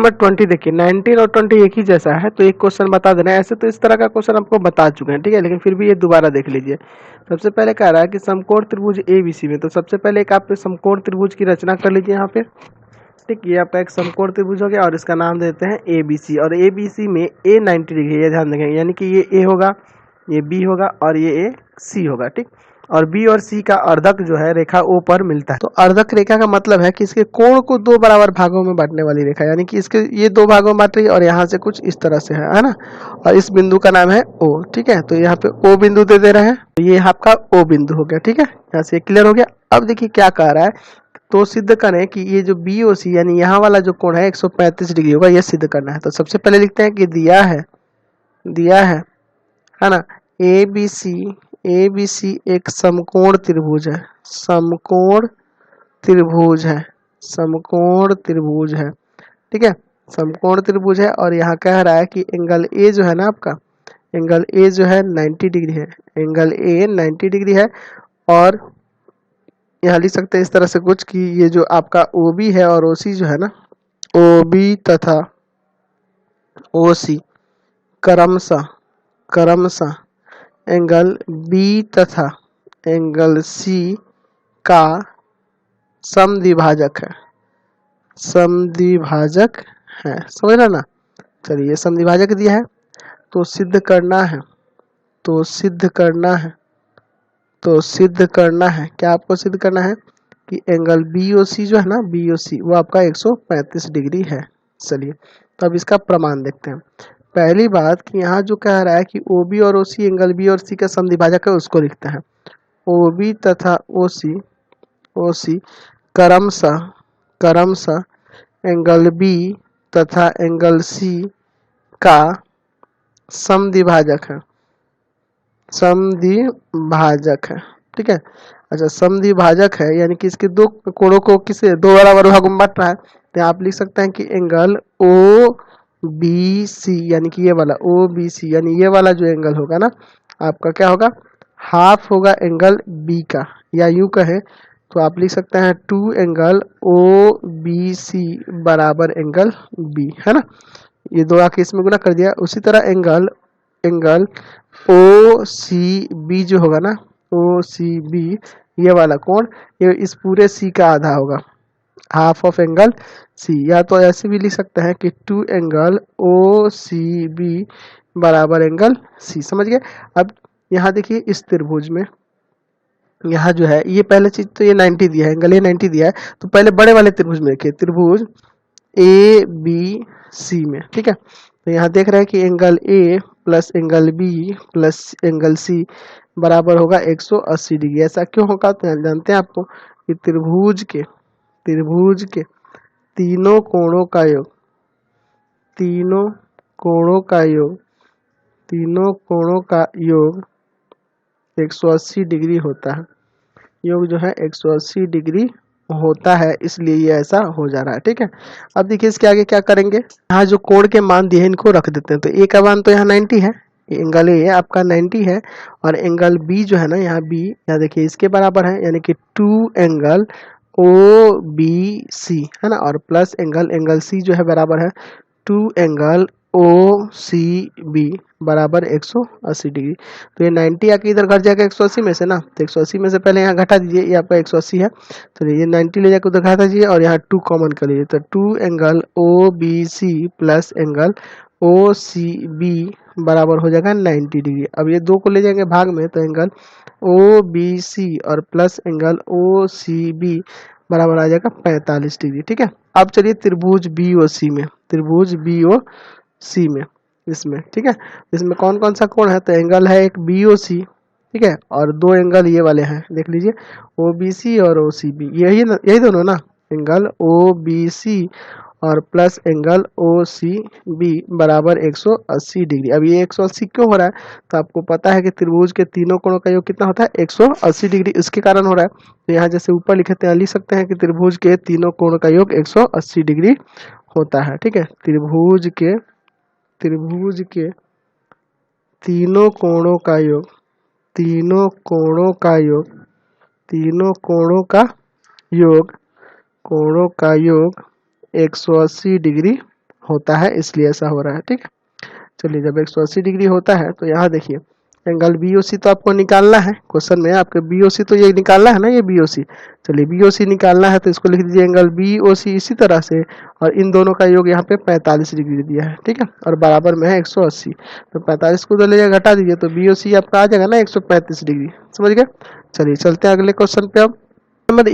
Number 20 देखिए 19 और 20 एक ही जैसा है, तो एक क्वेश्चन बता देना है। ऐसे तो इस तरह का क्वेश्चन आपको बता चुके हैं, ठीक है, लेकिन फिर भी ये दोबारा देख लीजिए। सबसे पहले कह रहा है कि समकोण त्रिभुज ABC में, तो सबसे पहले एक आप समकोण त्रिभुज की रचना कर लीजिए यहाँ पे। ठीक, ये आपका एक समकोण त्रिभुज हो गया और इसका नाम देते हैं ABC। और ABC में A 90 डिग्री है, ये ध्यान देंगे, यानी कि ये A होगा, ये B होगा और ये A C होगा। ठीक, और B और C का अर्धक जो है रेखा O पर मिलता है। तो अर्धक रेखा का मतलब है कि इसके कोण को दो बराबर भागों में बांटने वाली रेखा, यानी कि इसके ये दो भागों में बांट रही है और यहाँ से कुछ इस तरह से है ना, और इस बिंदु का नाम है O। ठीक है, तो यहाँ पे O बिंदु दे दे रहे हैं, तो ये आपका O बिंदु हो गया। ठीक है, यहाँ से क्लियर हो गया। अब देखिए क्या कह रहा है, तो सिद्ध करें कि ये जो BOC यानी यहाँ वाला जो कोण है 135 डिग्री होगा, ये सिद्ध करना है। तो सबसे पहले लिखते हैं कि दिया है ना, ABC एक समकोण त्रिभुज है, समकोण त्रिभुज है। ठीक है, समकोण त्रिभुज है और यहाँ कह रहा है कि एंगल A जो है ना आपका, एंगल A जो है 90 डिग्री है, एंगल A 90 डिग्री है। और यहाँ लिख सकते हैं इस तरह से कुछ कि ये जो आपका OB है और OC जो है ना, OB तथा OC क्रमशः एंगल B तथा एंगल C का समद्विभाजक है, समझ रहे ना। चलिए समद्विभाजक दिया है, तो सिद्ध करना है क्या आपको सिद्ध करना है कि एंगल BOC जो है ना, BOC वो आपका 135 डिग्री है। चलिए तो अब इसका प्रमाण देखते हैं। पहली बात कि यहाँ जो कह रहा है कि OB और OC एंगल B और C का समद्विभाजक है, उसको लिखते हैं। OB तथा OC क्रमशः एंगल B तथा एंगल C का समद्विभाजक है। ठीक है, अच्छा समद्विभाजक है यानी कि इसके दो कोणों को किसे दो बराबर भागों में बांट रहा है। तो आप लिख सकते हैं कि एंगल OBC यानी कि ये वाला OBC यानी ये वाला जो एंगल होगा ना आपका क्या होगा, हाफ होगा एंगल B का, या यूं कहें तो आप लिख सकते हैं 2 एंगल OBC बराबर एंगल B, है ना। ये दो आके इसमें गुना कर दिया। उसी तरह एंगल OCB जो होगा ना, OCB ये वाला कोण, ये इस पूरे C का आधा होगा, हाफ ऑफ एंगल C। या तो ऐसे भी लिख सकते हैं कि 2 एंगल OCB बराबर एंगल C। समझ गए। अब यहाँ देखिए इस त्रिभुज में यहाँ जो है ये पहले चीज तो ये 90 दिया है, एंगल ये 90 दिया है, तो पहले बड़े वाले त्रिभुज में देखिए, त्रिभुज ABC में। ठीक है, तो यहाँ देख रहे हैं कि angle A plus angle B plus angle C बराबर होगा 180 डिग्री। ऐसा क्यों होगा, तो जानते हैं आपको कि त्रिभुज के तीनों कोणों का योग 180 डिग्री होता है, योग जो है 180 डिग्री होता है, इसलिए ये ऐसा हो जा रहा है। ठीक है, अब देखिए इसके आगे क्या करेंगे, यहाँ जो कोण के मान दिए हैं इनको रख देते हैं। तो A का मान तो यहाँ 90 है, एंगल A आपका 90 है, और एंगल B जो है ना यहाँ B, यहाँ देखिए इसके बराबर है, यानी कि 2 एंगल OBC है ना, और प्लस एंगल C जो है बराबर है 2 एंगल OCB बराबर 180 डिग्री। तो ये 90 आके इधर घट जाएगा 180 में से ना, तो 180 में से पहले यहाँ घटा दीजिए, ये आपका 180 है, तो ये 90 ले जाकर उधर घटा दीजिए और यहाँ 2 कॉमन कर लीजिए, तो 2 angle OBC plus angle OCB बराबर हो जाएगा 90 डिग्री। अब ये दो को ले जाएंगे भाग में, तो एंगल OBC और प्लस एंगल OCB बराबर आ जाएगा 45 डिग्री। ठीक है, अब चलिए त्रिभुज BOC में इसमें, ठीक है, इसमें कौन कौन सा कोण है, तो एंगल है एक BOC, ठीक है, और दो एंगल ये वाले हैं, देख लीजिए OBC और OCB, यही दोनों ना, एंगल OBC और प्लस एंगल OCB बराबर 180 डिग्री। अब ये 180 क्यों हो रहा है, तो आपको पता है कि त्रिभुज के तीनों कोणों का योग कितना होता है 180 डिग्री, इसके कारण हो रहा है। तो यहाँ जैसे ऊपर लिखे थे लिख सकते हैं कि त्रिभुज के तीनों कोणों का योग 180 डिग्री होता है। ठीक है, त्रिभुज के तीनों कोणों का योग 180 डिग्री होता है, इसलिए ऐसा हो रहा है। ठीक है, चलिए जब 180 डिग्री होता है तो यहाँ देखिए एंगल BOC तो आपको निकालना है, क्वेश्चन में आपके BOC तो ये निकालना है ना, ये BOC। चलिए BOC निकालना है तो इसको लिख दीजिए एंगल BOC इसी तरह से, और इन दोनों का योग यहाँ पे 45 डिग्री दिया है। ठीक है, और बराबर में है 180, तो 45 को उधर ले जाकर घटा दीजिए तो BOC आपका आ जाएगा ना 135 डिग्री। समझ गए? चलिए चलते हैं अगले क्वेश्चन पे। अब नंबर